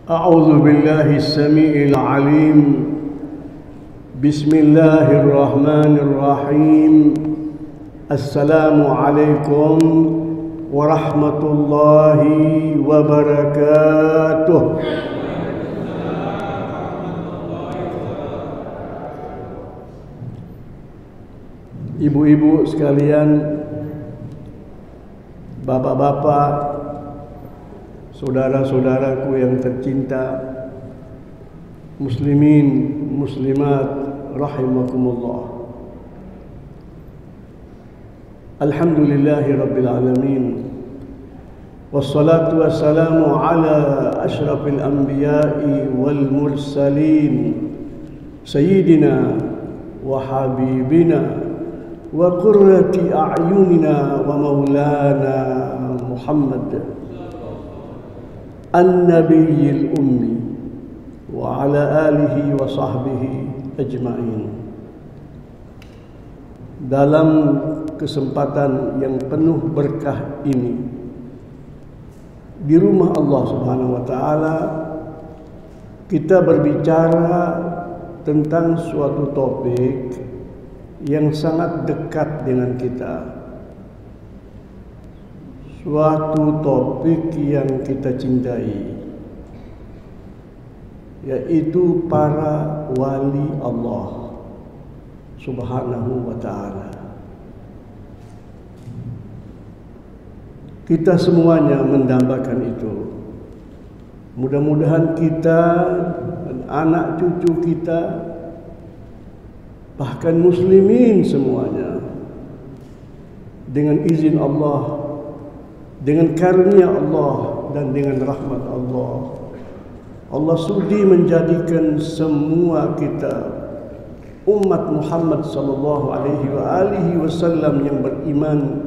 أعوذ بالله السميع العليم. بسم الله الرحمن الرحيم. السلام عليكم ورحمة الله وبركاته. Ibu-ibu sekalian, bapak-bapak, saudara-saudaraku yang tercinta, muslimin, muslimat, rahimakumullah. Alhamdulillahi rabbil alamin. Wassalatu wassalamu ala ashrafil anbiya'i wal mursalin, sayyidina wa habibina wa qurrati a'yunina wa maulana Muhammad an-nabiyil ummi wa ala alihi wa sahbihi ajma'in. Dalam kesempatan yang penuh berkah ini, di rumah Allah Subhanahu wa taala, kita berbicara tentang suatu topik yang sangat dekat dengan kita, suatu topik yang kita cintai, yaitu para wali Allah Subhanahu wa ta'ala. Kita semuanya mendambakan itu. Mudah-mudahan kita dan anak cucu kita, bahkan muslimin semuanya, dengan izin Allah, dengan karunia Allah dan dengan rahmat Allah, Allah sudi menjadikan semua kita umat Muhammad sallallahu alaihi wasallam yang beriman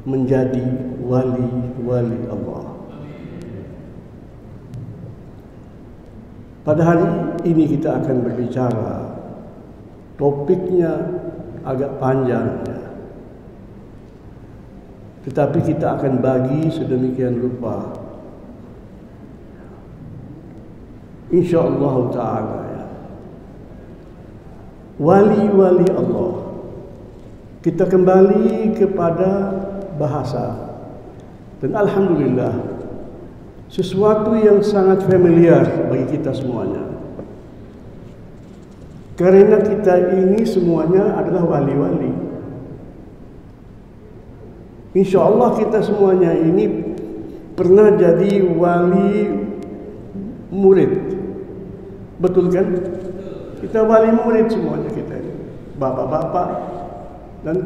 menjadi wali-wali Allah. Pada hari ini kita akan berbicara, topiknya agak panjang ya, tetapi kita akan bagi sedemikian rupa, insyaallah ta'ala ya. Wali-wali Allah. Kita kembali kepada bahasa, dan alhamdulillah sesuatu yang sangat familiar bagi kita semuanya, karena kita ini semuanya adalah wali-wali. InsyaAllah kita semuanya ini pernah jadi wali murid. Betul kan? Kita wali murid semuanya kita ini. Bapak-bapak dan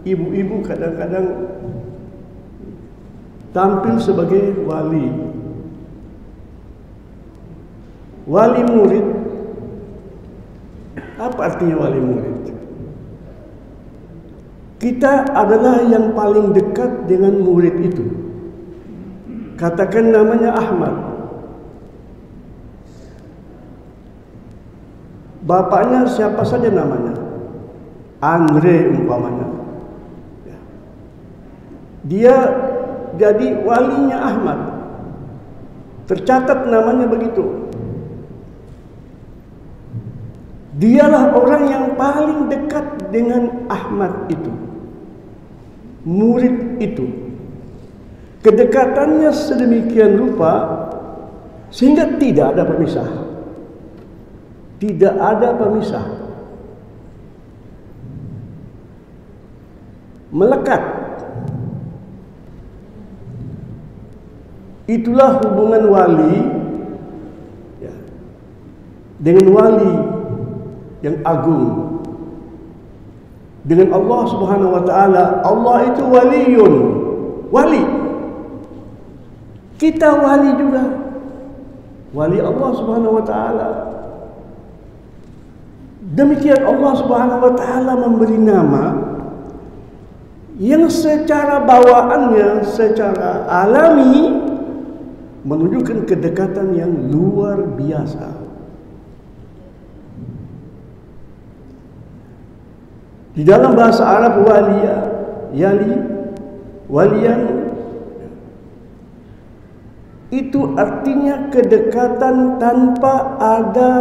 ibu-ibu kadang-kadang tampil sebagai wali. Wali murid. Apa artinya wali murid? Kita adalah yang paling dekat dengan murid itu. Katakan namanya Ahmad. Bapaknya siapa saja namanya, Andre umpamanya. Dia jadi walinya Ahmad. Tercatat namanya begitu. Dialah orang yang paling dekat dengan Ahmad itu, murid itu. Kedekatannya sedemikian rupa sehingga tidak ada pemisah. Tidak ada pemisah. Melekat. Itulah hubungan wali ya, dengan wali yang agung, dengan Allah Subhanahu wa ta'ala. Allah itu waliyun, wali. Kita wali juga, wali Allah Subhanahu wa ta'ala. Demikian Allah Subhanahu wa ta'ala memberi nama yang secara bawaannya, secara alami menunjukkan kedekatan yang luar biasa. Di dalam bahasa Arab waliya, yali, waliyan itu artinya kedekatan tanpa ada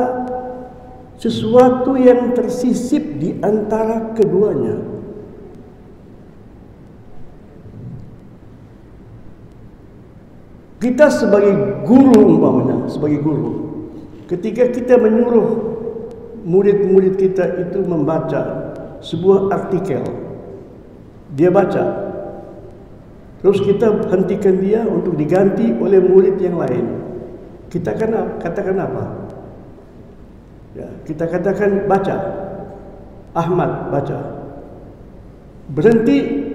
sesuatu yang tersisip di antara keduanya. Kita sebagai guru umpamanya, sebagai guru, ketika kita menyuruh murid-murid kita itu membaca sebuah artikel, dia baca, terus kita hentikan dia untuk diganti oleh murid yang lain. Kita katakan apa? Ya, kita katakan baca, Ahmad baca, berhenti,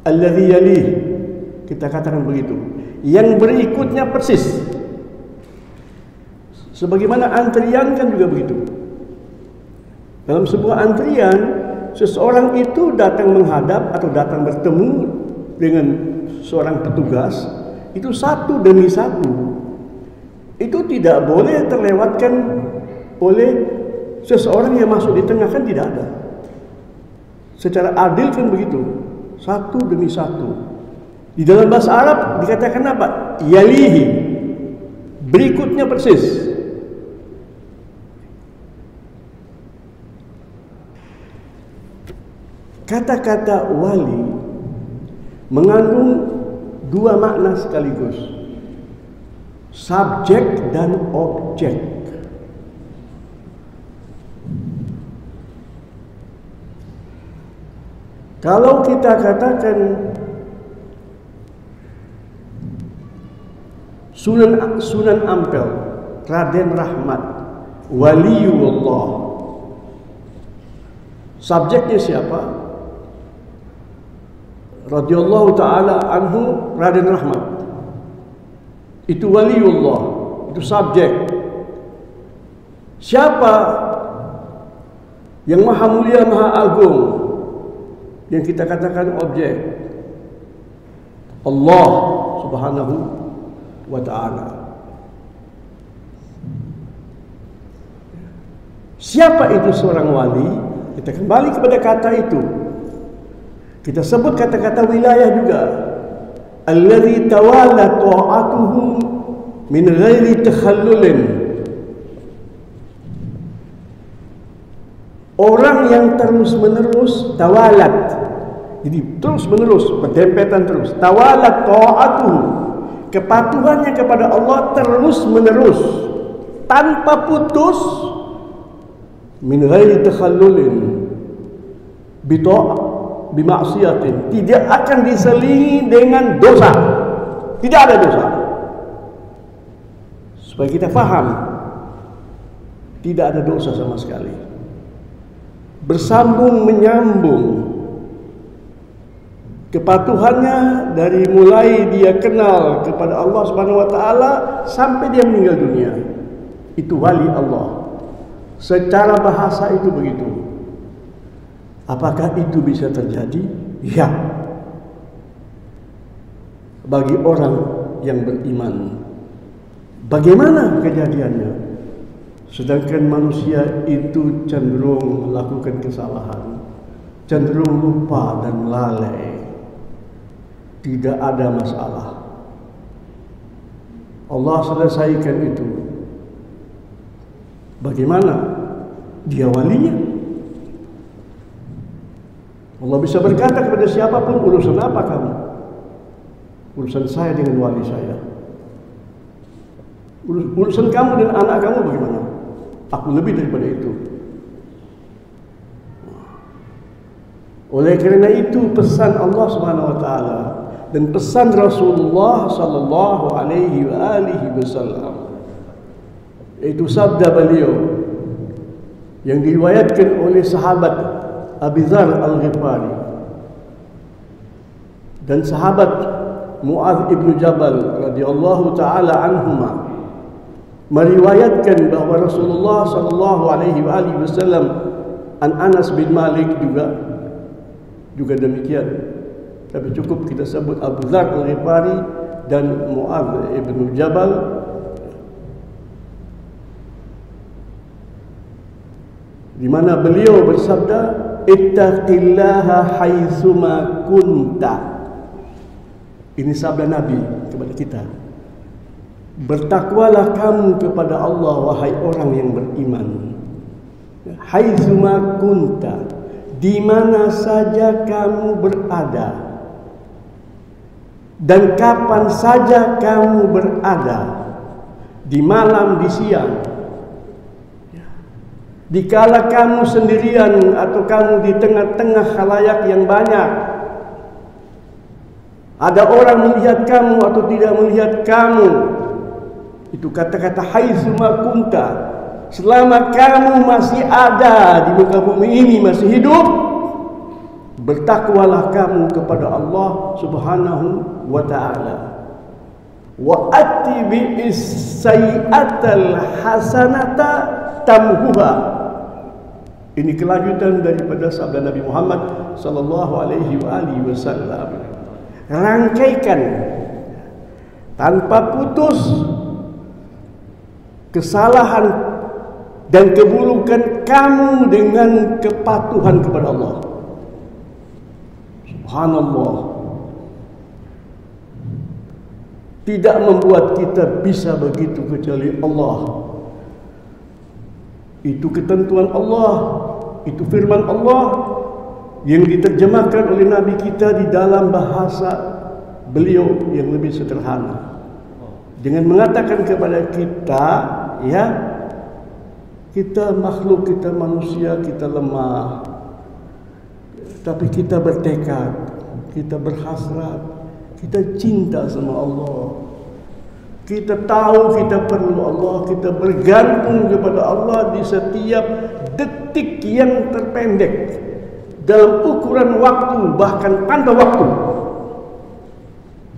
alladhi yalih, kita katakan begitu. Yang berikutnya persis. Sebagaimana antrian kan juga begitu. Dalam sebuah antrian, seseorang itu datang menghadap atau datang bertemu dengan seorang petugas, itu satu demi satu. Itu tidak boleh terlewatkan oleh seseorang yang masuk di tengah, kan tidak ada. Secara adil kan begitu, satu demi satu. Di dalam bahasa Arab dikatakan apa? Yalihi, berikutnya persis. Kata-kata wali mengandung dua makna sekaligus, subjek dan objek. Kalau kita katakan Sunan Ampel, Raden Rahmat, waliullah, subjeknya siapa? Radhiyallahu ta'ala anhu Raden Rahmat. Itu waliullah, itu subjek. Siapa yang maha mulia, maha agung, yang kita katakan objek? Allah subhanahu wa ta'ala. Siapa itu seorang wali? Kita kembali kepada kata itu. Kita sebut kata-kata wilayah juga. Alladzi tawala ta'atuhu min ghairi takhallulin. Orang yang terus-menerus tawalat. Jadi terus-menerus, berdempetan terus. Tawalat ta'atuhu, kepatuhannya kepada Allah terus-menerus tanpa putus, min ghairi takhallulin bimaksiatin, tidak akan diselingi dengan dosa, tidak ada dosa. Supaya kita faham, tidak ada dosa sama sekali. Bersambung menyambung kepatuhannya dari mulai dia kenal kepada Allah Subhanahu wa taala sampai dia meninggal dunia. Itu wali Allah. Secara bahasa itu begitu. Apakah itu bisa terjadi? Ya. Bagi orang yang beriman. Bagaimana kejadiannya? Sedangkan manusia itu cenderung melakukan kesalahan, cenderung lupa dan lalai. Tidak ada masalah. Allah selesaikan itu. Bagaimana? Dia walinya. Allah bisa berkata kepada siapapun, urusan apa kamu? Urusan saya dengan wali saya. Urusan kamu dan anak kamu bagaimana? Aku lebih daripada itu. Oleh kerana itu pesan Allah Subhanahu wa taala dan pesan Rasulullah sallallahu alaihi wasallam, itu sabda beliau yang diriwayatkan oleh sahabat Abi Dzar Al-Ghifari dan sahabat Mu'adz ibn Jabal radhiyallahu taala anhuma, meriwayatkan bahawa Rasulullah sallallahu alaihi wasallam an Anas bin Malik juga demikian. Tapi cukup kita sebut Abu Dzar Al-Ghifari dan Mu'adz ibn Jabal, di mana beliau bersabda, ittaqillaha haitsuma kunta. Ini sabda Nabi kepada kita. Bertakwalah kamu kepada Allah, wahai orang yang beriman. Haitsuma kunta, di mana saja kamu berada dan kapan saja kamu berada, di malam, di siang, dikala kamu sendirian atau kamu di tengah-tengah khalayak yang banyak, ada orang melihat kamu atau tidak melihat kamu. Itu kata-kata haitsuma kunta. Selama kamu masih ada di muka bumi ini, masih hidup, bertakwalah kamu kepada Allah Subhanahu wa ta'ala. Wa atbi'is sayyi'atal hasanata tamhuha. Ini kelanjutan daripada sabda Nabi Muhammad sallallahu alaihi wasallam. Rangkaikan tanpa putus kesalahan dan keburukan kamu dengan kepatuhan kepada Allah. Subhanallah. Tidak membuat kita bisa begitu kecuali Allah. Itu ketentuan Allah, itu firman Allah yang diterjemahkan oleh Nabi kita di dalam bahasa beliau yang lebih sederhana. Dengan mengatakan kepada kita, ya, kita makhluk, kita manusia, kita lemah, tapi kita bertekad, kita berhasrat, kita cinta sama Allah. Kita tahu kita perlu Allah, kita bergantung kepada Allah di setiap detik yang terpendek, dalam ukuran waktu, bahkan tanpa waktu.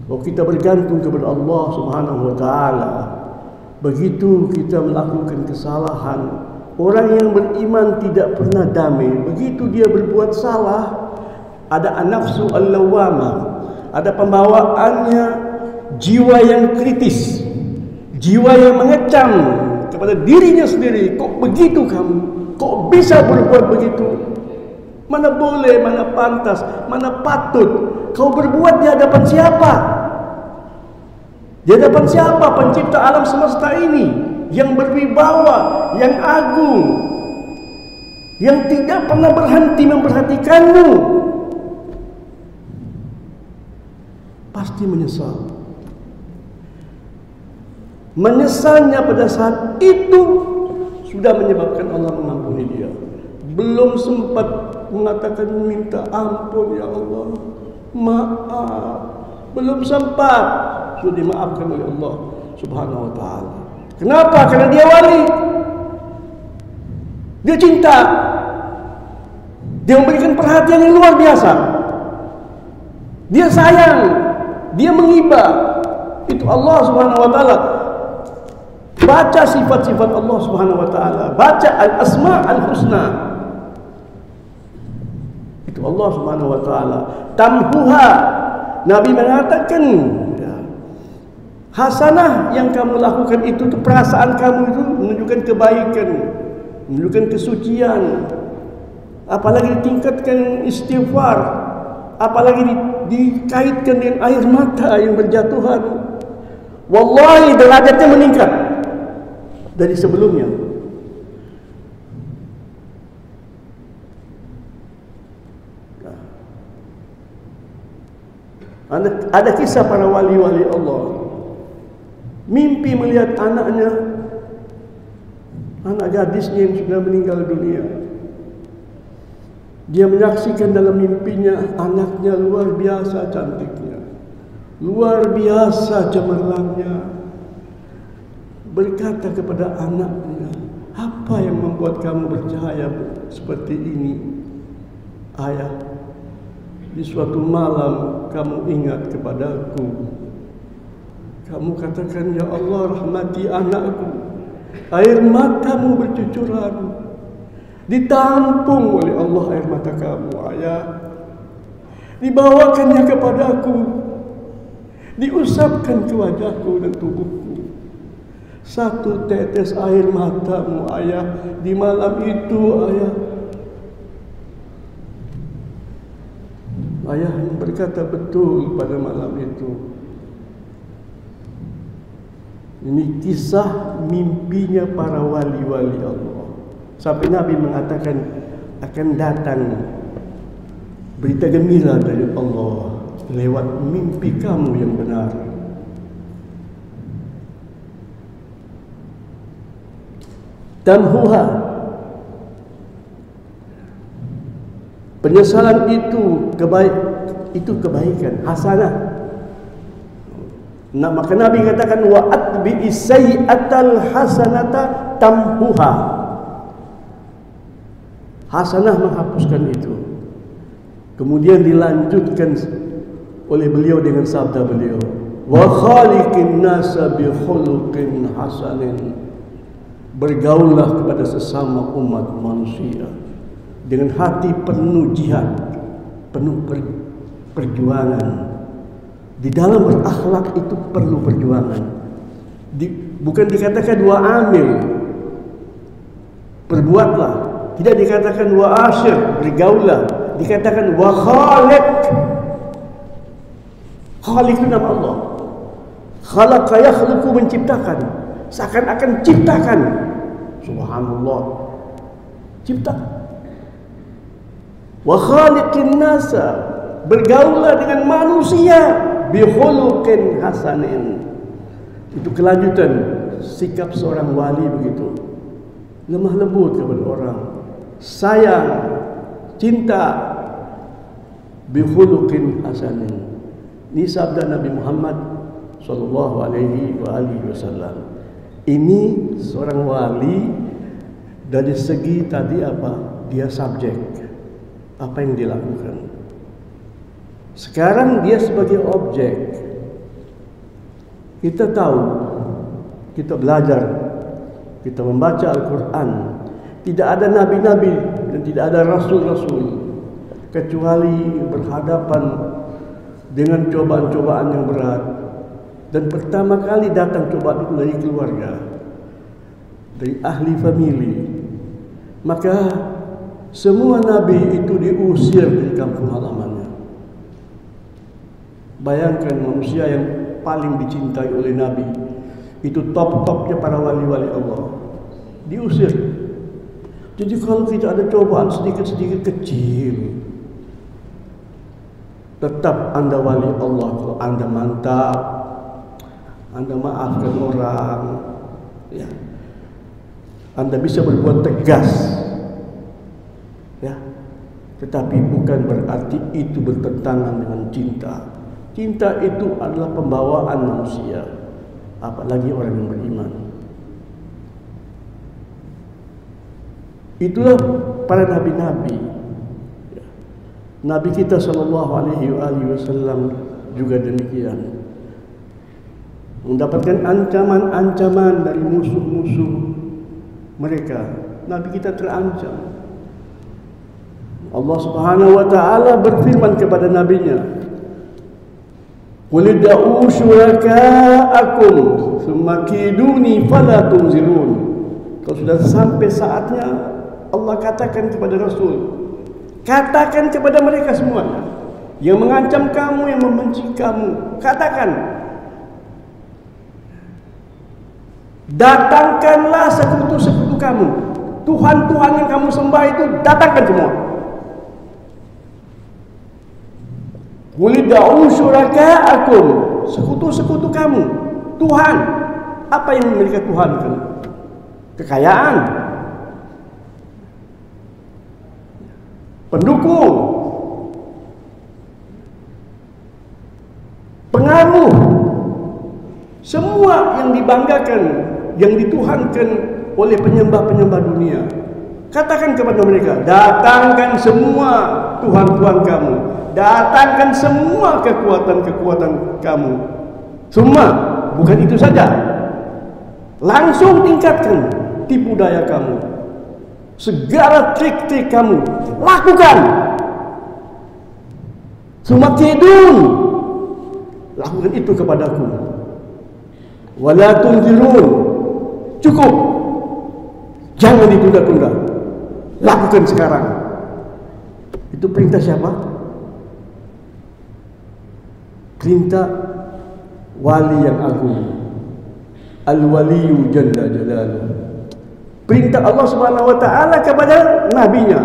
Kalau kita bergantung kepada Allah Subhanahu wa ta'ala, begitu kita melakukan kesalahan, orang yang beriman tidak pernah damai. Begitu dia berbuat salah, ada an-nafsu al-lawwamah, ada pembawaannya jiwa yang kritis, jiwa yang mengecam kepada dirinya sendiri. Kok begitu kamu? Kok bisa berbuat begitu? Mana boleh, mana pantas, mana patut? Kau berbuat di hadapan siapa? Di hadapan siapa pencipta alam semesta ini, yang berwibawa, yang agung, yang tidak pernah berhenti memperhatikanmu? Pasti menyesal. Menyesalnya pada saat itu sudah menyebabkan Allah mengampuni dia. Belum sempat mengatakan minta ampun, ya Allah, maaf, belum sempat, sudah dimaafkan oleh Allah Subhanahu wa ta'ala. Kenapa? Karena dia wali, dia cinta, dia memberikan perhatian yang luar biasa, dia sayang, dia menghibah. Itu Allah Subhanahu wa ta'ala. Baca sifat-sifat Allah Subhanahu wa ta'ala, baca al-asma al-husna. Itu Allah Subhanahu wa ta'ala. Tamhuha, Nabi mengatakan, ya, hasanah yang kamu lakukan itu perasaan kamu itu menunjukkan kebaikan, menunjukkan kesucian. Apalagi ditingkatkan istighfar, apalagi dikaitkan dengan air mata yang berjatuhan. Wallahi derajatnya meningkat dari sebelumnya. Ada kisah para wali-wali Allah, mimpi melihat anaknya, anak gadisnya yang sudah meninggal dunia. Dia menyaksikan dalam mimpinya anaknya luar biasa cantiknya, luar biasa cemerlangnya. Berkata kepada anaknya, apa yang membuat kamu bercahaya seperti ini, ayah? Di suatu malam kamu ingat kepadaku, kamu katakan, ya Allah, rahmati anakku. Air matamu bercucuran, ditampung oleh Allah air mata kamu, ayah. Dibawakannya kepadaku, diusapkan ke wajahku dan tubuhku. Satu tetes air matamu, ayah, di malam itu, ayah. Ayah berkata betul pada malam itu. Ini kisah mimpinya para wali-wali Allah. Sampai Nabi mengatakan akan datang berita gembira dari Allah lewat mimpi kamu yang benar. Tamhuha, penyesalan itu kebaikan hasanah. Nah, maka Nabi katakan wa atbi'is sayyi'atal hasanata tamhuha. Hasanah menghapuskan itu. Kemudian dilanjutkan oleh beliau dengan sabda beliau, wa khaliqin nasa bi khuluqin hasanin. Bergaullah kepada sesama umat manusia dengan hati penuh jihad, penuh perjuangan. Di dalam berakhlak itu perlu perjuangan. Bukan dikatakan wa amil, berbuatlah. Tidak dikatakan wa asyir, bergaullah. Dikatakan wa khaliq. Khaliq itu nama Allah. Khalaqa yakhluqu, menciptakan. Seakan-akan ciptakan. Subhanallah. Cipta. Wa khaliqin nasa, bergaullah dengan manusia bi khuluqin hasanin. Itu kelanjutan sikap seorang wali begitu. Lemah lembut kepada orang, sayang, cinta, bi khuluqin hasanin. Ini sabda Nabi Muhammad sallallahu alaihi wasallam. Ini seorang wali dari segi tadi apa? Dia subjek. Apa yang dilakukan. Sekarang dia sebagai objek. Kita tahu, kita belajar, kita membaca Al-Quran. Tidak ada nabi-nabi dan tidak ada rasul-rasul kecuali berhadapan dengan cobaan-cobaan yang berat. Dan pertama kali datang cobaan itu dari keluarga, dari ahli famili. Maka semua nabi itu diusir dari kampung halamannya. Bayangkan manusia yang paling dicintai oleh nabi, itu top-topnya para wali-wali Allah, diusir. Jadi kalau tidak ada cobaan sedikit-sedikit kecil, tetap Anda wali Allah kalau Anda mantap, Anda maafkan orang, ya. Anda bisa berbuat tegas, ya. Tetapi bukan berarti itu bertentangan dengan cinta. Cinta itu adalah pembawaan manusia, apalagi orang yang beriman. Itulah para nabi-nabi. Nabi kita sallallahu alaihi wasallam juga demikian. Mendapatkan ancaman-ancaman dari musuh-musuh mereka. Nabi kita terancam. Allah Subhanahu wa taala berfirman kepada nabinya, "Qul da'u syuraka'akum tsumma kiduni fala tunzirun." Kalau sudah sampai saatnya, Allah katakan kepada Rasul, katakan kepada mereka semuanya yang mengancam kamu, yang membenci kamu, katakan, datangkanlah sekutu-sekutu kamu, Tuhan-Tuhan yang kamu sembah itu datangkan semua. Qul da'u syuraka'akum, sekutu-sekutu kamu, Tuhan. Apa yang mereka tuhankan? Kekayaan, pendukung, pengaruh, semua yang dibanggakan, yang dituhankan oleh penyembah-penyembah dunia. Katakan kepada mereka, datangkan semua Tuhan-Tuhan kamu, datangkan semua kekuatan-kekuatan kamu. Semua, bukan itu saja, langsung tingkatkan tipu daya kamu, segala trik-trik kamu, lakukan. Sumakidun, lakukan itu kepadaku. Wala tunzirun, cukup, jangan ditunda-tunda, lakukan sekarang. Itu perintah siapa? Perintah wali yang agung, Al-Waliyu Jalla Jalaluhu. Perintah Allah Subhanahu wa taala kepada nabinya,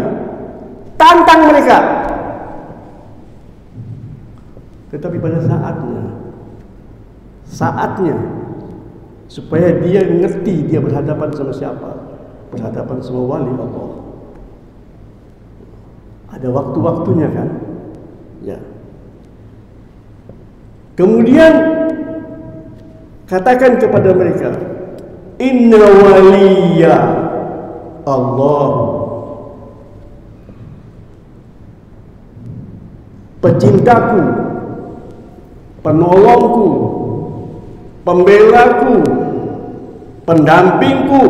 tantang mereka. Tetapi pada saatnya supaya dia ngerti dia berhadapan sama siapa, berhadapan sama wali Allah. Ada waktu-waktunya kan? Ya. Kemudian katakan kepada mereka, inna waliya Allah, pecintaku, penolongku, pembelaku, pendampingku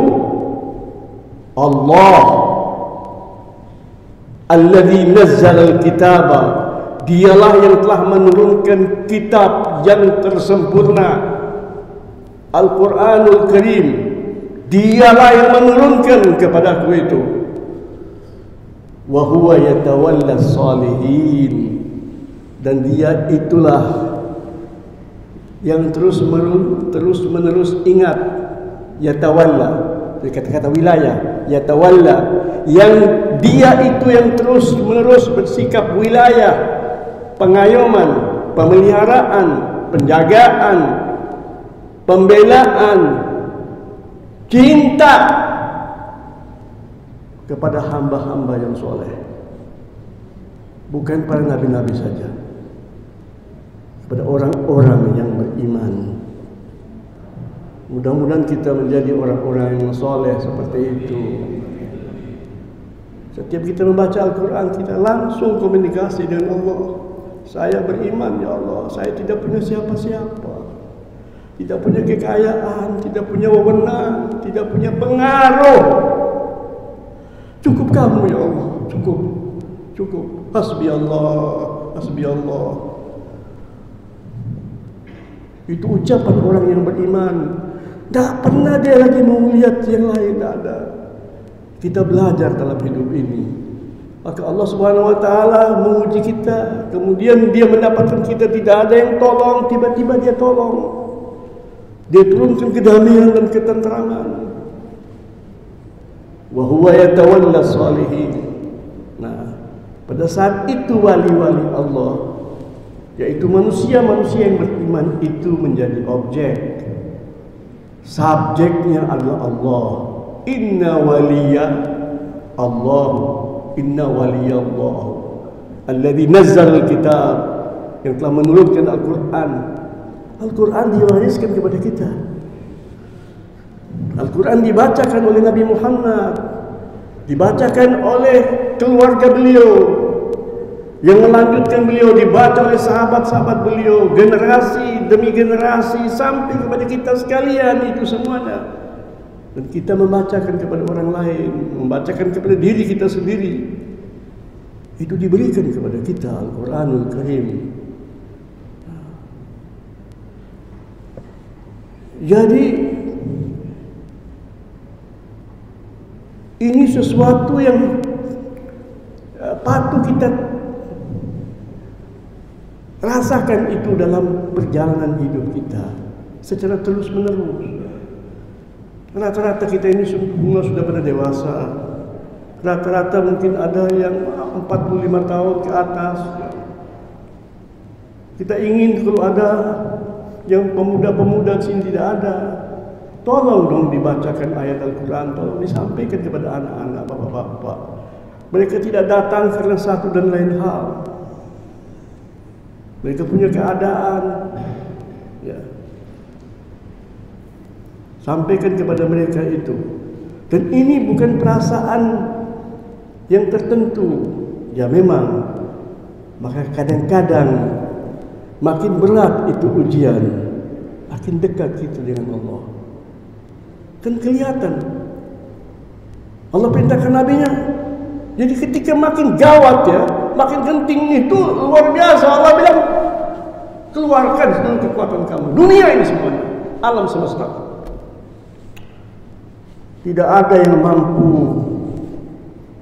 Allah, alladzi nazzala al-kitaba, dialah yang telah menurunkan kitab yang tersempurna, Al-Quranul Karim. Dialah yang menurunkan kepadaku itu. Wa huwa yatawalla salihin, dan dia itulah yang terus menerus ingat. Yatawalla, kata-kata wilayah, yatawalla, yang dia itu yang terus menerus bersikap wilayah, pengayoman, pemeliharaan, penjagaan, pembelaan, cinta kepada hamba-hamba yang soleh. Bukan para nabi-nabi saja, kepada orang-orang yang beriman. Mudah-mudahan kita menjadi orang-orang yang soleh seperti itu. Setiap kita membaca Al-Quran, kita langsung komunikasi dengan Allah. Saya beriman, ya Allah, saya tidak punya siapa-siapa, tidak punya kekayaan, tidak punya wewenang, tidak punya pengaruh. Cukup kamu, ya Allah, cukup. Hasbi Allah. Itu ucapan orang yang beriman. Tak pernah dia lagi mau melihat yang lain, tak ada. Kita belajar dalam hidup ini. Maka Allah Subhanahu wa taala menguji kita, kemudian dia mendapatkan kita tidak ada yang tolong, tiba-tiba dia tolong. Dia turunkan kedamaian dan ketenteraman. Wa huwa yatawalla salihin. Nah, pada saat itu wali-wali Allah, yaitu manusia-manusia yang beriman itu menjadi objek. Subjeknya adalah Allah. Inna waliya Allah, inna waliya Allah, alladzi nazzala al-kitab, yang telah menurunkan Al-Quran. Al-Quran diwariskan kepada kita. Al-Quran dibacakan oleh Nabi Muhammad, dibacakan oleh keluarga beliau, yang melanjutkan beliau dibaca oleh sahabat-sahabat beliau, generasi demi generasi sampai kepada kita sekalian, itu semuanya. Dan kita membacakan kepada orang lain, membacakan kepada diri kita sendiri. Itu diberikan kepada kita Al-Quranul Karim. Jadi ini sesuatu yang patut kita rasakan itu dalam perjalanan hidup kita secara terus-menerus. Rata-rata kita ini semua sudah pada dewasa. Rata-rata mungkin ada yang 45 tahun ke atas. Kita ingin kalau ada yang pemuda-pemuda di sini tidak ada, tolong dong dibacakan ayat Al-Quran, tolong disampaikan kepada anak-anak, bapak-bapak. Mereka tidak datang karena satu dan lain hal. Mereka punya keadaan, ya. Sampaikan kepada mereka itu. Dan ini bukan perasaan yang tertentu. Ya memang, maka kadang-kadang makin berat itu ujian, makin dekat kita dengan Allah. Kan kelihatan. Allah perintahkan nabinya. Jadi ketika makin gawat ya, makin genting itu luar biasa, Allah bilang keluarkan seluruh kekuatan kamu. Dunia ini semuanya, alam semesta. Tidak ada yang mampu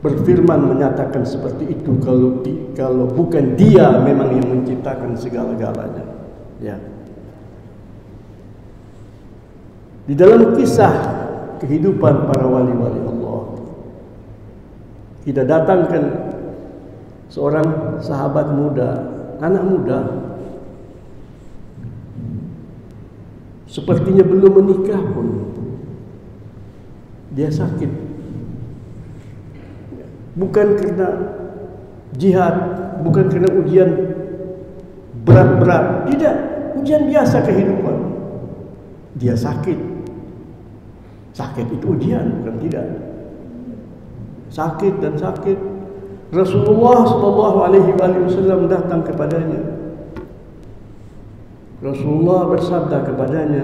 berfirman menyatakan seperti itu kalau bukan Dia memang yang menciptakan segala-galanya. Ya. Di dalam kisah kehidupan para wali-wali Allah, kita datangkan seorang sahabat muda, anak muda, sepertinya belum menikah pun, dia sakit. Bukan karena jihad, bukan karena ujian berat-berat, tidak, ujian biasa kehidupan. Dia sakit. Sakit itu ujian, bukan tidak. Sakit dan sakit. Rasulullah sallallahu alaihi wasallam datang kepadanya. Rasulullah bersabda kepadanya,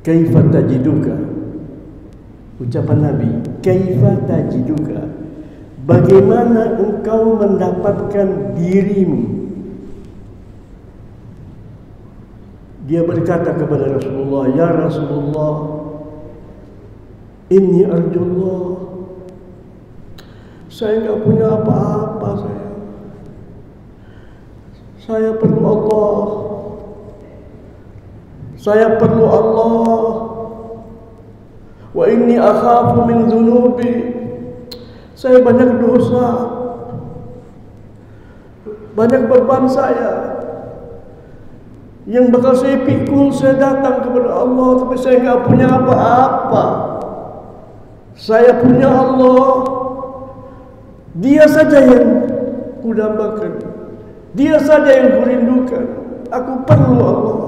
"Kaifa tajiduka?" Ucapan Nabi, "Kaifa tajiduka?" Bagaimana engkau mendapatkan dirimu? Dia berkata kepada Rasulullah, "Ya Rasulullah, inni arjullah." Saya enggak punya apa-apa, saya perlu Allah. Saya perlu Allah. Wa inni akhafu min dhunubi. Saya banyak dosa, banyak beban saya yang bakal saya pikul. Saya datang kepada Allah, tapi saya enggak punya apa-apa. Saya punya Allah. Dia saja yang kudambakan, Dia saja yang kurindukan. Aku perlu Allah.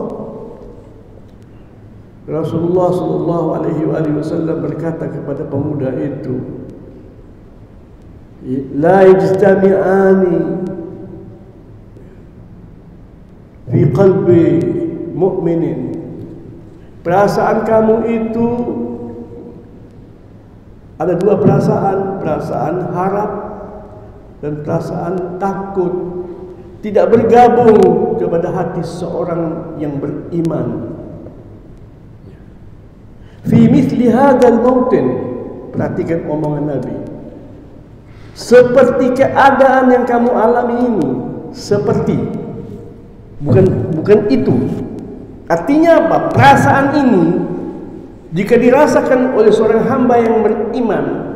Rasulullah sallallahu alaihi wasallam berkata kepada pemuda itu, "La yajtami'ani fi qalbi mu'minin." Perasaan kamu itu ada dua perasaan, perasaan harap dan perasaan takut, tidak bergabung kepada hati seorang yang beriman. Fi mithli hadzal mautin, perhatikan omongan Nabi, seperti keadaan yang kamu alami ini, seperti, bukan itu. Artinya apa? Perasaan ini jika dirasakan oleh seorang hamba yang beriman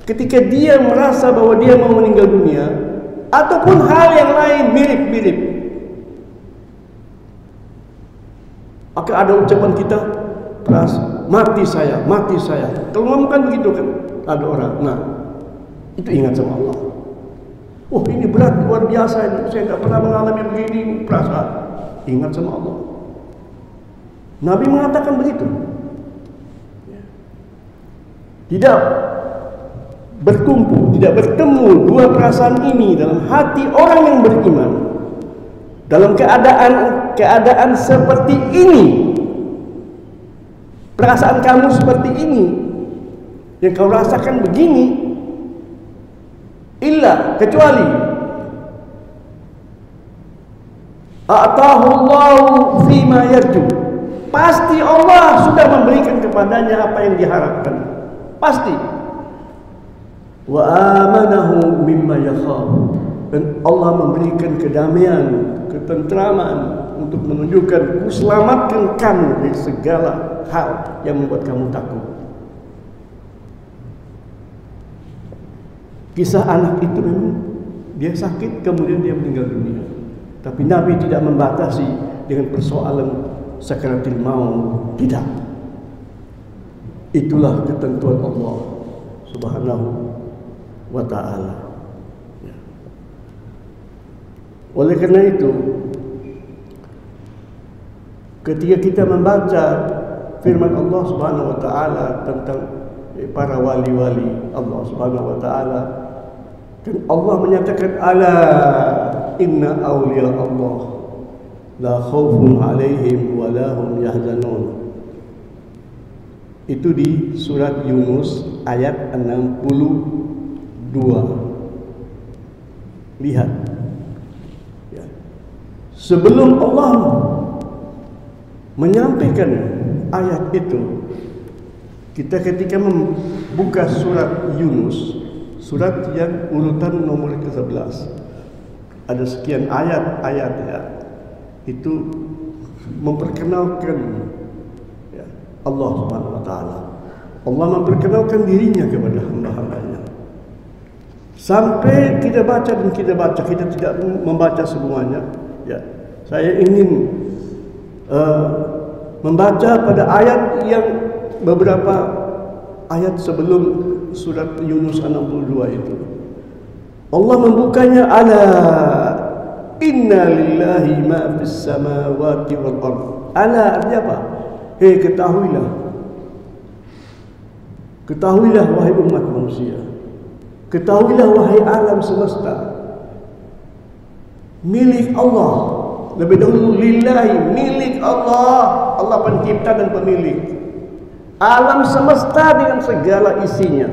ketika dia merasa bahwa dia mau meninggal dunia, ataupun hal yang lain mirip-mirip, maka ada ucapan kita, mati saya, mati saya. Kalau ngomong kan begitu kan, ada orang. Nah, itu ingat sama Allah. Oh, ini berat, luar biasa ini. Saya tidak pernah mengalami begini, perasaan. Ingat sama Allah. Nabi mengatakan begitu. Tidak berkumpul, tidak bertemu dua perasaan ini dalam hati orang yang beriman, dalam keadaan seperti ini. Perasaan kamu seperti ini, yang kau rasakan begini, illa, kecuali a'tahu Allahu fima yarju, pasti Allah sudah memberikan kepadanya apa yang diharapkan, pasti. Wa amanahu mimma yakhaf, dan Allah memberikan kedamaian, ketentraman untuk menunjukkan kuselamatkan kamu dari segala hal yang membuat kamu takut. Kisah anak itu memang dia sakit, kemudian dia meninggal dunia. Tapi Nabi tidak membatasi dengan persoalan sakaratul maut, tidak. Itulah ketentuan Allah Subhanahu wa ta'ala. Oleh karena itu, ketika kita membaca firman Allah Subhanahu wa ta'ala tentang para wali-wali Allah Subhanahu wa ta'ala, dan Allah menyatakan, ala inna awliya Allah la khaufun alaihim wa la hum yahzanun. Itu di surat Yunus ayat 62. Lihat ya. Sebelum Allah menyampaikan ayat itu, kita ketika membuka surat Yunus, surat yang urutan nomor ke-11, ada sekian ayat-ayat ya, itu memperkenalkan ya, Allah Subhanahu wa taala. Allah memperkenalkan dirinya kepada hamba-hambanya. Sampai kita baca dan kita baca, kita tidak membaca semuanya. Ya, saya ingin membaca pada ayat yang beberapa ayat sebelum surat Yunus 62 itu. Allah membukanya, ala inna lillahi ma fis samawati wal ardh. Ala artinya apa? Hei, ketahuilah. Ketahuilah wahai umat manusia. Ketahuilah wahai alam semesta. Milik Allah. Lebih dahulu lillahi, milik Allah. Allah pencipta dan pemilik alam semesta dengan segala isinya.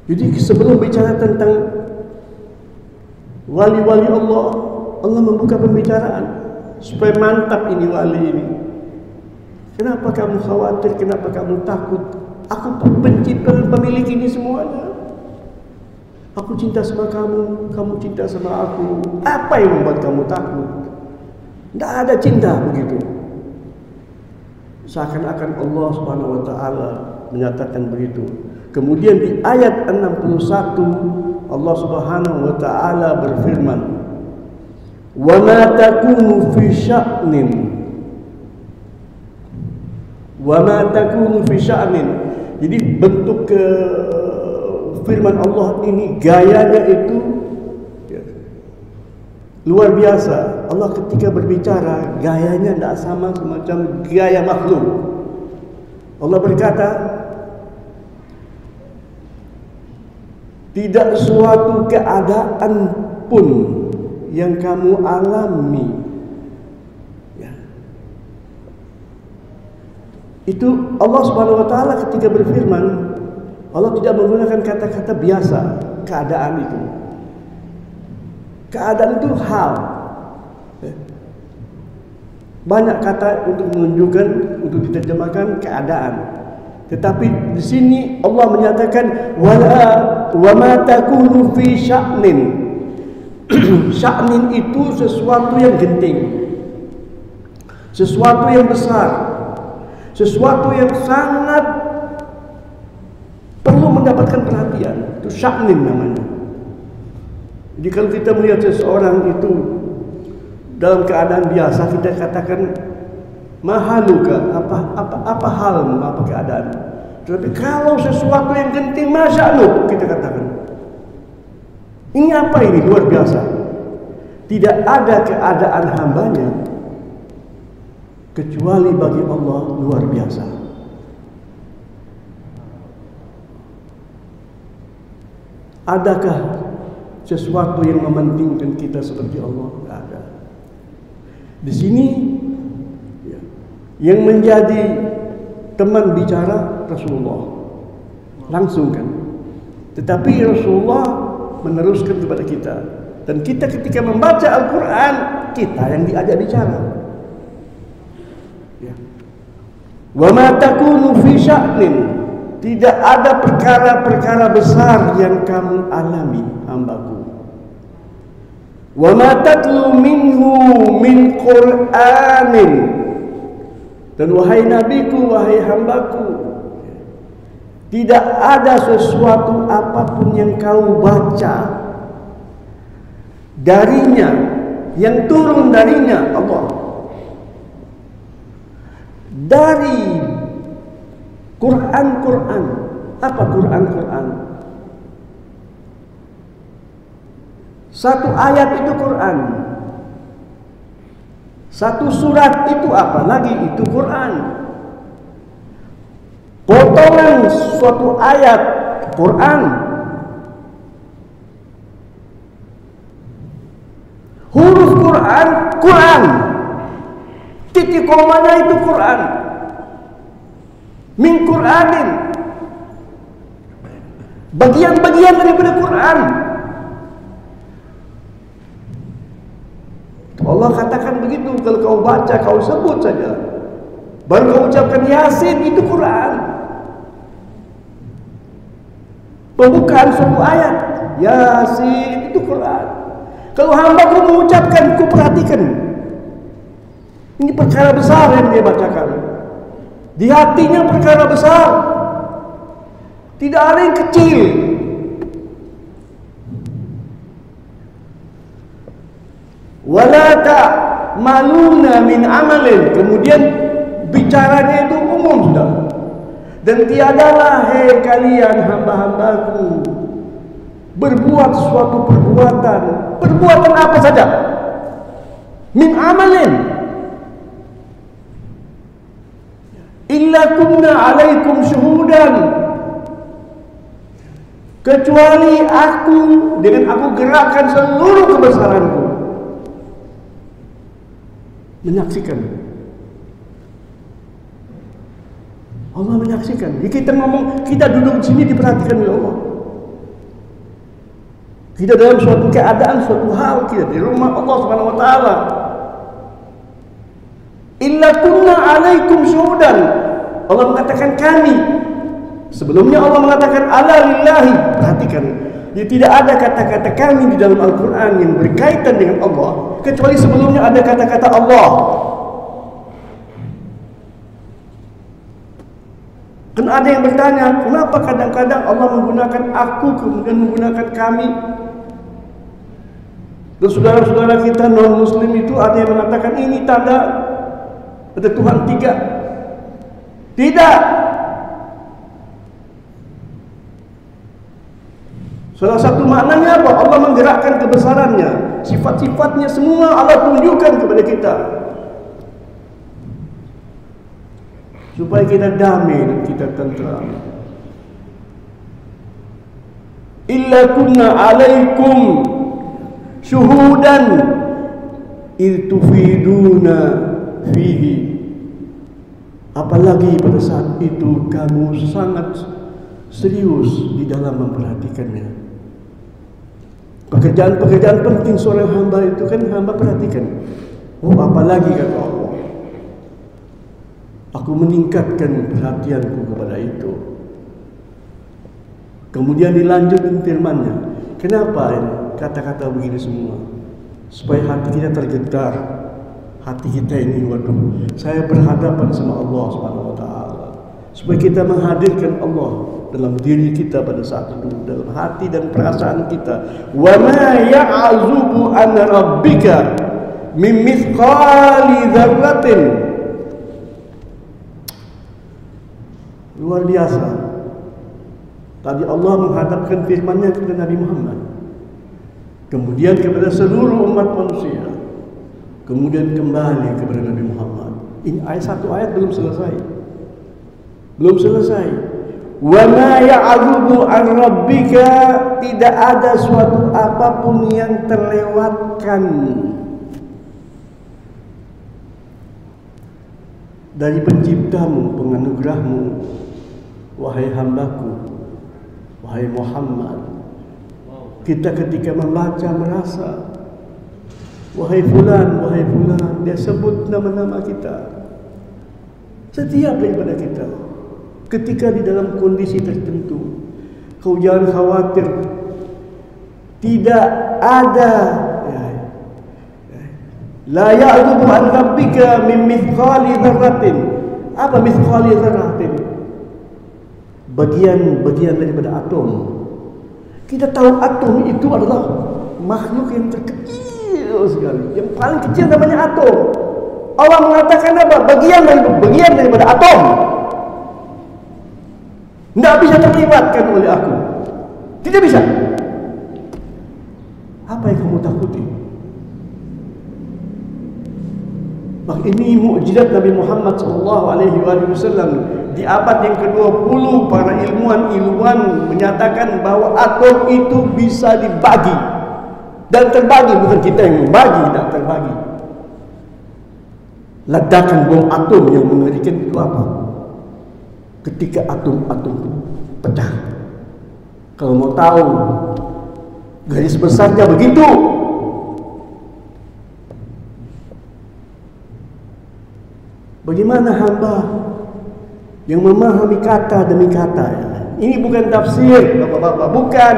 Jadi sebelum bicara tentang wali-wali Allah, Allah membuka pembicaraan supaya mantap ini wali ini. Kenapa kamu khawatir? Kenapa kamu takut? Aku pencipta dan pemilik ini semuanya. Aku cinta sama kamu, kamu cinta sama aku. Apa yang membuat kamu takut? Tidak ada cinta begitu. Seakan-akan Allah Subhanahu wa taala menyatakan begitu. Kemudian di ayat 61 Allah Subhanahu wa taala berfirman, "Wa ma takunu fi sya'nin." Wa ma takunu fi sya'nin. Jadi bentuk firman Allah ini gayanya itu luar biasa. Allah ketika berbicara gayanya tidak sama semacam gaya makhluk. Allah berkata, tidak suatu keadaan pun yang kamu alami, ya. Itu Allah Subhanahu wa taala ketika berfirman, Allah tidak menggunakan kata-kata biasa, keadaan itu. Keadaan itu hal. Banyak kata untuk menunjukkan, untuk diterjemahkan keadaan. Tetapi di sini Allah menyatakan wa ma takunu fi sya'nin. Sya'nin itu sesuatu yang genting, sesuatu yang besar, sesuatu yang sangat perlu mendapatkan perhatian. Itu sya'nin namanya. Jadi kalau kita melihat seseorang itu dalam keadaan biasa, kita katakan mahaluka, apa halmu, apa keadaan. Tapi kalau sesuatu yang genting, masya'nu, kita katakan ini apa, ini luar biasa. Tidak ada keadaan hambanya kecuali bagi Allah luar biasa. Adakah sesuatu yang mementingkan kita seperti Allah? Tidak ada. Di sini ya, yang menjadi teman bicara Rasulullah langsung kan, tetapi Rasulullah meneruskan kepada kita, dan kita ketika membaca Al-Quran kita yang diajak bicara. Ya. Wa ma takunu fi sya'nin, tidak ada perkara-perkara besar yang kamu alami, hambaku. Wa ma tatlu minhu min Qur'anin, dan wahai nabiku, wahai hambaku, tidak ada sesuatu apapun yang kau baca darinya, yang turun darinya Allah, dari Quran. Apa Quran? Satu ayat itu Quran, satu surat itu apa lagi, itu Quran. Potongan suatu ayat Quran, huruf Quran, titik komanya itu Quran. Min Qur'anin, bagian-bagian daripada Quran. Allah katakan begitu. Kalau kau baca, kau sebut saja, baru kau ucapkan Yasin, itu Quran. Pembukaan suatu ayat Yasin itu Quran. Kalau hamba ku mengucapkan, ku perhatikan, ini perkara besar yang dia bacakan. Di hatinya perkara besar. Tidak ada yang kecil. Wala ta'maluna min amalin. Kemudian bicaranya itu umum sudah. Dan tiadalah hei kalian hamba-hambaku berbuat suatu perbuatan. Perbuatan apa saja? Min amalin. Illa kunna alaikum syuhudan. Kecuali aku, dengan aku gerakkan seluruh kebesaranku, menyaksikan. Allah menyaksikan. Jadi kita ngomong, kita duduk di sini diperhatikan oleh Allah. Kita dalam suatu keadaan, suatu hal, kita di rumah Allah Subhanahu wa taala. Illa kunna alaikum syuhudan. Allah mengatakan kami. Sebelumnya Allah mengatakan ala lillahi. Perhatikan. Jadi tidak ada kata-kata kami di dalam Al-Quran yang berkaitan dengan Allah, kecuali sebelumnya ada kata-kata Allah. Kan ada yang bertanya, kenapa kadang-kadang Allah menggunakan aku, kemudian menggunakan kami? Dan saudara-saudara kita non-muslim itu ada yang mengatakan ini tanda ada Tuhan tiga. Tidak. Salah satu maknanya apa? Allah menggerakkan kebesarannya. Sifat-sifatnya semua Allah tunjukkan kepada kita, supaya kita damai dan kita tenteram. Illa kunna alaikum syuhudan id tufiduna fihi. Apalagi pada saat itu kamu sangat serius di dalam memperhatikannya. Pekerjaan-pekerjaan penting seorang hamba itu kan hamba perhatikan. Oh, apalagi kata Allah, aku meningkatkan perhatianku kepada itu. Kemudian dilanjutkan firman-Nya. Kenapa ini kata-kata begini semua? Supaya hati kita tergetar. Hati kita ini, waduh, saya berhadapan sama Allah Subhanahu wa taala. Supaya kita menghadirkan Allah dalam diri kita pada saat itu, dalam hati dan perasaan kita. Wa ma ya'zubu an rabbika min mithqali dzarratin. Luar biasa. Tadi Allah menghadapkan firman-Nya kepada Nabi Muhammad, kemudian kepada seluruh umat manusia, kemudian kembali kepada Nabi Muhammad. Ini satu ayat belum selesai. Belum selesai. Wa ma ya'zubu an rabbika, tidak ada suatu apapun yang terlewatkan dari penciptamu, penganugerahmu, wahai hambaku, wahai Muhammad. Kita ketika membaca merasa, wahai fulan, dia sebut nama-nama kita. Setiap daripada kita, ketika di dalam kondisi tertentu, kau jangan khawatir. Tidak ada la ya'zubu an rabbika min mithqali dzarratin. Apa mithqali dzarratin? Bagian-bagian daripada atom. Kita tahu atom itu adalah makhluk yang terkecil sekali. Yang paling kecil namanya atom. Allah mengatakan apa? Bagian daripada atom. Tidak bisa terlibatkan oleh aku. Tidak bisa. Apa yang kamu takuti? Maka ini mukjizat Nabi Muhammad SAW. Di abad yang ke-20 para ilmuwan menyatakan bahwa atom itu bisa dibagi dan terbagi. Bukan kita yang membagi, dan terbagi. Ledakan bom atom yang mengerikan itu apa? Ketika atom-atom pecah. Kalau mau tahu garis besarnya begitu. Bagaimana hamba yang memahami kata demi kata? Ini bukan tafsir, bapak-bapak, bukan.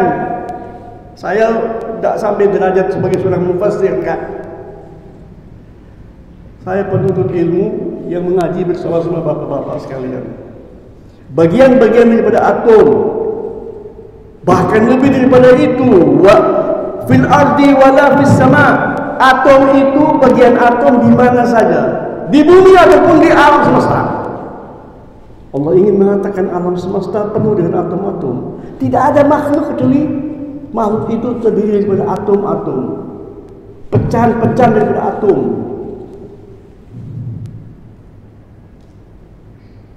Saya tidak sampai derajat sebagai seorang mufassir, enggak. Saya penuntut ilmu yang mengaji bersama-sama bapak-bapak sekalian. Bagian-bagian daripada atom, bahkan lebih daripada itu, wa fil ardi wala fis sama. Atom itu bagian atom di mana saja, di bumi ataupun di alam semesta. Allah ingin mengatakan alam semesta penuh dengan atom-atom. Tidak ada makhluk kecuali makhluk itu terdiri daripada atom-atom, pecahan-pecahan daripada atom.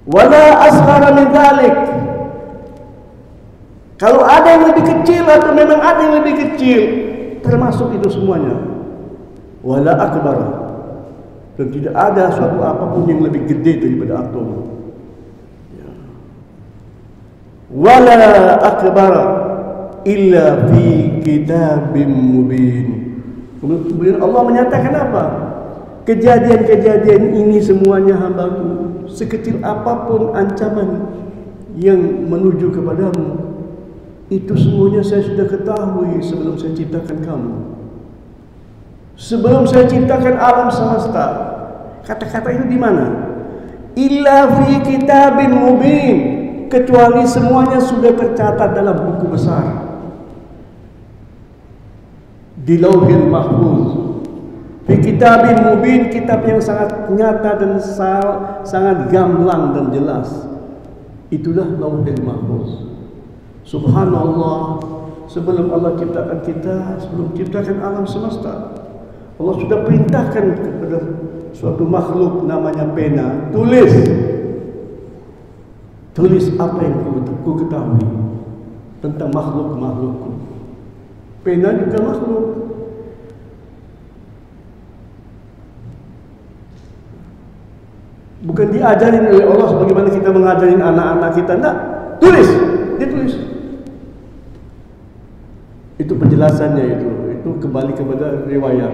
Wala asghara min dzalik. Kalau ada yang lebih kecil atau memang ada yang lebih kecil, termasuk itu semuanya. Wala akbar. Dan tidak ada suatu apapun yang lebih gede daripada atom. Wala akbar illa fi kitabim mubin. Kemudian Allah menyatakan apa? Kejadian-kejadian ini semuanya hambaku, sekecil apapun ancaman yang menuju kepadamu, itu semuanya saya sudah ketahui sebelum saya ciptakan kamu, sebelum saya ciptakan alam semesta. Kata-kata itu di mana? Illa fi kitabim mubin, kecuali semuanya sudah tercatat dalam buku besar di Lauhil Mahfuz. Fi kitabim mubin, kitab yang sangat nyata dan sangat gamblang dan jelas. Itulah Lauhil Mahfuz. Subhanallah, sebelum Allah ciptakan kita, sebelum ciptakan alam semesta, Allah sudah perintahkan kepada suatu makhluk namanya pena, tulis apa yang ku ketahui tentang makhluk-makhlukku. Pena juga makhluk. Bukan diajarin oleh Allah sebagaimana kita mengajarin anak-anak kita. Enggak, tulis, ditulis. Itu penjelasannya itu kembali kepada riwayat.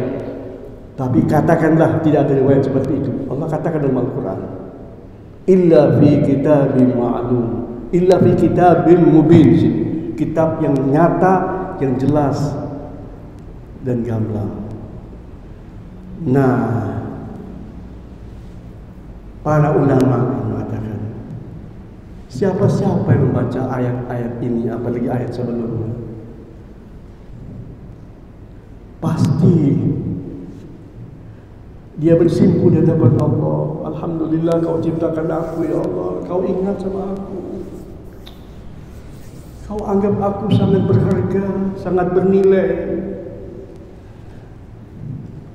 Tapi katakanlah tidak ada riwayat seperti itu. Allah katakan dalam Al-Quran, illa fi kitabim ma'lum, illa fi kitabim mubin, kitab yang nyata, yang jelas dan gamblang. Nah, para ulama mengatakan, siapa-siapa yang membaca ayat-ayat ini, apalagi ayat sebelumnya, pasti dia bersimpuh di hadapan Allah. Alhamdulillah kau ciptakan aku ya Allah, kau ingat sama aku, kau anggap aku sangat berharga, sangat bernilai.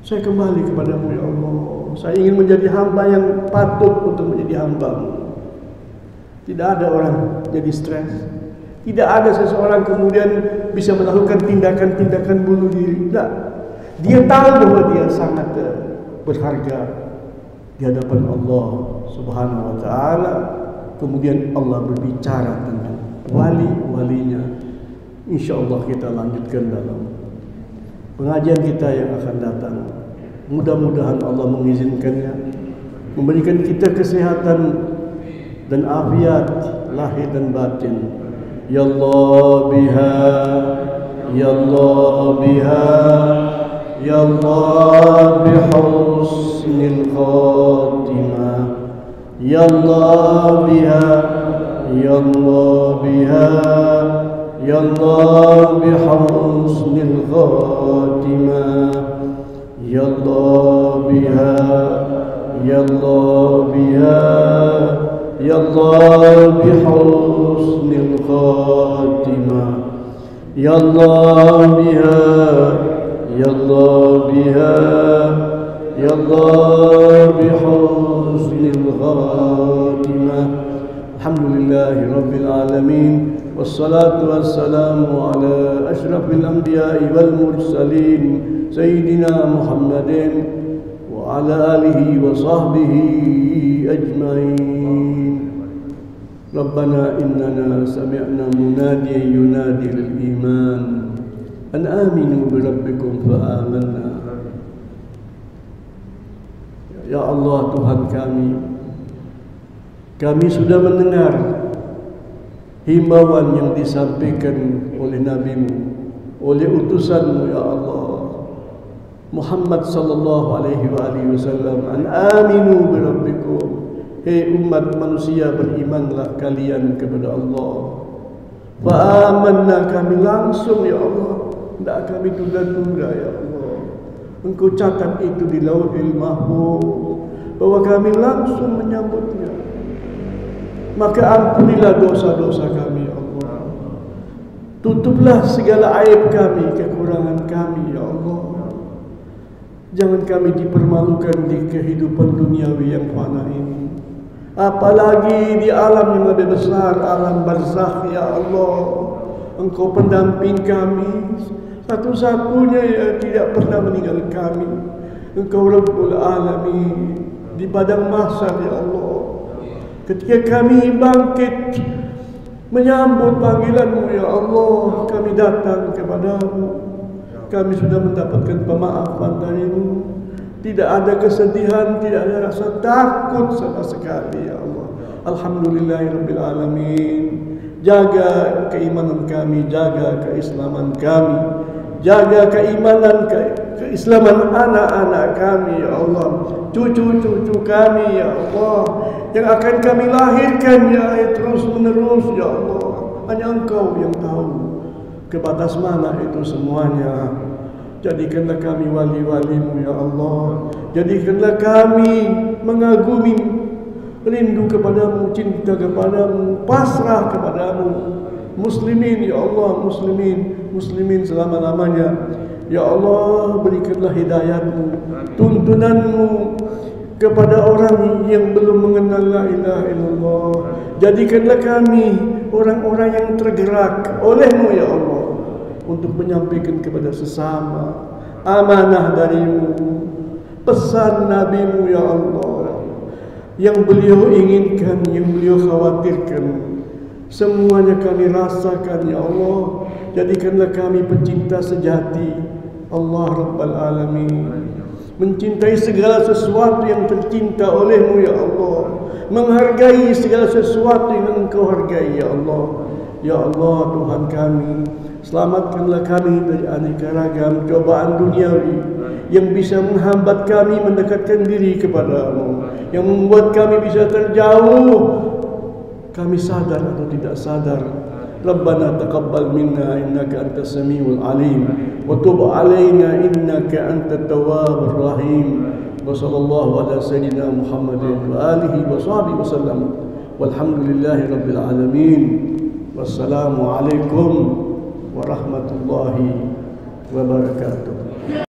Saya kembali kepadamu ya Allah. Saya ingin menjadi hamba yang patut untuk menjadi hamba-Mu. Tidak ada orang jadi stres. Tidak ada seseorang kemudian bisa melakukan tindakan-tindakan bunuh diri. Tidak. Dia tahu bahwa dia sangat berharga di hadapan Allah Subhanahu wa taala. Kemudian Allah berbicara tentang wali-walinya. Insyaallah kita lanjutkan dalam pengajian kita yang akan datang. Mudah-mudahan Allah mengizinkannya, memberikan kita kesehatan dan afiat lahir dan batin. Ya Allah biha, ya Allah biha, ya Allah bihusnil khatimah. Ya Allah biha, ya Allah biha, ya Allah bihusnil khatimah. Ya Allah biha, ya Allah biha, ya Allah bihusnil khatimah. Ya Allah biha, ya Allah biha, ya Allah bihusnil khatimah. Alhamdulillahi rabbil alamin. Wassalatu wassalamu ala ashrafil anbiya'i wal mursalin Sayyidina Muhammadin wa ala alihi wa sahbihi ajma'in. Rabbana innana sami'na munadiyan yunadi lil iman an aminu bi rabbikum fa amanna. Ya Allah Tuhan kami sudah mendengar himbauan yang disampaikan oleh Nabi-Mu, oleh utusan-Mu ya Allah Muhammad sallallahu alaihi wa alihi wasallam, an aminu bi rabbikum, Hei umat manusia, berimanlah kalian kepada Allah. Fa'amanna, kami langsung ya Allah, tidak kami tunda-tunda ya Allah. Engkau catat itu di Lauhil Mahfuz bahwa kami langsung menyambutnya. Maka ampunilah dosa-dosa kami ya Allah. Tutuplah segala aib kami, kekurangan kami ya Allah. Jangan kami dipermalukan di kehidupan duniawi yang fana ini, apalagi di alam yang lebih besar, alam barzakh ya Allah. Engkau pendamping kami, satu-satunya yang tidak pernah meninggal kami. Engkau Rabbul Alamin di padang mahsyar ya Allah. Ketika kami bangkit menyambut panggilan-Mu ya Allah, kami datang kepadamu. Kami sudah mendapatkan pemaafan dari-Mu. Tidak ada kesedihan, tidak ada rasa takut sama sekali ya Allah. Alhamdulillahirabbil alamin. Jaga keimanan kami, jaga keislaman kami, jaga keimanan keislaman anak-anak kami ya Allah, cucu-cucu kami ya Allah, yang akan kami lahirkan ya terus menerus ya Allah. Hanya Engkau yang tahu kebatas mana itu semuanya. Jadikanlah kami wali-wali-Mu ya Allah. Jadikanlah kami mengagumi, rindu kepadamu, cinta kepadamu, pasrah kepadamu. Muslimin ya Allah, muslimin selama-lamanya. Ya Allah, berikanlah hidayat-Mu, tuntunan-Mu kepada orang yang belum mengenal la ilaha illallah. Jadikanlah kami orang-orang yang tergerak oleh-Mu ya Allah untuk menyampaikan kepada sesama amanah dari-Mu, pesan Nabi-Mu ya Allah, yang beliau inginkan, yang beliau khawatirkan. Semuanya kami rasakan ya Allah. Jadikanlah kami pencinta sejati Allah Rabbal Alamin, mencintai segala sesuatu yang tercinta oleh-Mu ya Allah, menghargai segala sesuatu yang Engkau hargai ya Allah. Ya Allah Tuhan kami, selamatkanlah kami dari aneka ragam cobaan duniawi yang bisa menghambat kami mendekatkan diri kepada-Mu, yang membuat kami bisa terjauh, kami sadar atau tidak sadar. Rabbana taqabbal minna innaka antas samiul alim wa tub alaina innaka antat tawwabur rahim. Wa sallallahu ala sayyidina Muhammadin wa alihi wa sahbihi wasallam. Walhamdulillahi rabbil alamin. Wassalamu alaikum warahmatullahi wabarakatuh.